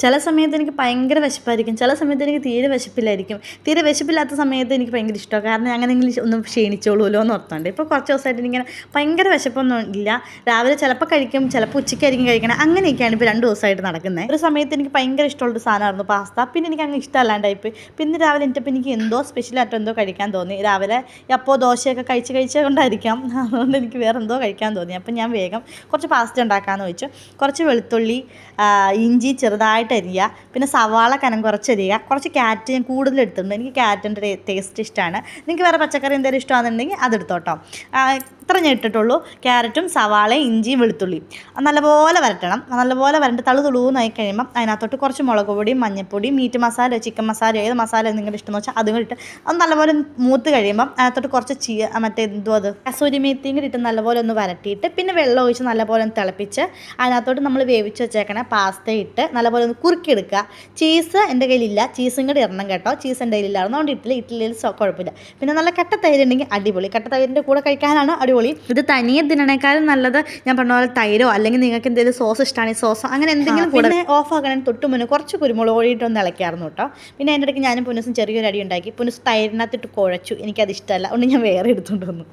ചില സമയത്ത് എനിക്ക് ഭയങ്കര വിശപ്പായിരിക്കും, ചില സമയത്ത് എനിക്ക് തീരെ വിശപ്പില്ലായിരിക്കും. തീരെ വിശപ്പില്ലാത്ത സമയത്ത് എനിക്ക് ഭയങ്കര ഇഷ്ടമാണ്, കാരണം അങ്ങനെയെങ്കിലും ഒന്ന് ക്ഷീണിച്ചോളൂല്ലോ എന്ന് ഓർത്തുകൊണ്ട്. ഇപ്പോൾ കുറച്ച് ദിവസമായിട്ട് എനിക്കിങ്ങനെ ഭയങ്കര വിശപ്പൊന്നും ഇല്ല. രാവിലെ ചിലപ്പോൾ കഴിക്കും, ചിലപ്പോൾ ഉച്ചയ്ക്കായിരിക്കും കഴിക്കണം. അങ്ങനെയൊക്കെയാണ് ഇപ്പോൾ 2 ദിവസമായിട്ട് നടക്കുന്നത്. ഒരു സമയത്ത് എനിക്ക് ഭയങ്കര ഇഷ്ടമുള്ളൊരു സാധനമായിരുന്നു പാസ്ത. പിന്നെ എനിക്ക് അങ്ങനെ ഇഷ്ടമല്ലാണ്ടായിപ്പോയി. പിന്നെ രാവിലെ എനിക്കിപ്പോൾ എനിക്ക് എന്തോ സ്പെഷ്യലായിട്ട് എന്തോ കഴിക്കാൻ തോന്നി. രാവിലെ അപ്പോൾ ദോശയൊക്കെ കഴിച്ച് കൊണ്ടായിരിക്കാം, അതുകൊണ്ട് എനിക്ക് വേറെ എന്തോ കഴിക്കാൻ തോന്നി. അപ്പം ഞാൻ വേഗം കുറച്ച് പാസ്ത ഉണ്ടാക്കാമെന്ന് വെച്ചു. കുറച്ച് വെളുത്തുള്ളി, ഇഞ്ചി ചെറുതായിട്ട് അരിയുക, പിന്നെ സവാള കനം കുറച്ച് അരിയുക, കുറച്ച് ക്യാരറ്റ് ഞാൻ കൂടുതൽ എടുത്തിട്ടുണ്ട്. എനിക്ക് ക്യാരറ്റിൻ്റെ ടേസ്റ്റ് ഇഷ്ടമാണ്. നിങ്ങൾക്ക് വേറെ പച്ചക്കറി എന്തെങ്കിലും ഇഷ്ടമാണെന്നുണ്ടെങ്കിൽ അതെടുത്തോട്ടോ. ഇത്ര ഞാൻ ഇട്ടിട്ടുള്ളൂ. ക്യാരറ്റും സവാളയും ഇഞ്ചിയും വെളുത്തുള്ളിയും നല്ലപോലെ വരട്ടണം. നല്ലപോലെ വരണ്ട് തുളുന്നായി കഴിയുമ്പം അതിനകത്തോട്ട് കുറച്ച് മുളക് പൊടിയും മഞ്ഞൾപ്പൊടിയും മീറ്റ് മസാല, ചിക്കൻ മസാല, ഏത് മസാല നിങ്ങളുടെ ഇഷ്ടമെന്ന് വെച്ചാൽ അതും ഇട്ട് അത് നല്ലപോലെ മൂത്ത് കഴിയുമ്പം അതിനകത്തോട്ട് കുറച്ച് അത് കസൂരി മേത്തിയും കൂടി ഇട്ട് നല്ലപോലെ ഒന്ന് വരട്ടിയിട്ട് പിന്നെ വെള്ളം ഒഴിച്ച് നല്ലപോലെ ഒന്ന് തിളപ്പിച്ച് അതിനകത്തോട്ട് നമ്മൾ വേവിച്ച് വെച്ചേക്കണ പാസ്ത ഇട്ട് നല്ലപോലെ ഒന്ന് കുറുക്കിയെടുക്കുക. ചീസ് എൻ്റെ കയ്യിലില്ല, ചീസും കൂടി ഇടണം കേട്ടോ. ചീസ് എൻ്റെ കയ്യിലില്ലായിരുന്നു, അതുകൊണ്ട് ഇഡ്ഡലിയിൽ കുഴപ്പമില്ല. പിന്നെ നല്ല കട്ട തൈര് ഉണ്ടെങ്കിൽ അടിപൊളി. കട്ട തൈരിൻ്റെ കൂടെ കഴിക്കാനാണ് അടിപൊളി. ഇത് തനിയെ തിന്നണേക്കാളും നല്ലത് ഞാൻ പറഞ്ഞ പോലെ തൈരോ അല്ലെങ്കിൽ നിങ്ങൾക്ക് എന്തെങ്കിലും സോസ് ഇഷ്ടമാണെങ്കിൽ സോസോ അങ്ങനെ എന്തെങ്കിലും കൂടെ. ഓഫ് ആക്കണേ തൊട്ട് മുന്നേ കുറച്ച് കുരുമുളക് പൊടിയിട്ടൊന്ന് ഇളക്കിയായിരുന്നു കേട്ടോ. പിന്നെ അതിൻ്റെ ഇടയ്ക്ക് ഞാനും പുനസും ചെറിയൊരു അടി ഉണ്ടാക്കി. പുനസ് തൈരിനകത്തിട്ട് കുഴച്ചു, എനിക്കത് ഇഷ്ടമല്ല, അതുകൊണ്ട് ഞാൻ വേറെ എടുത്തുകൊണ്ട് വന്നു.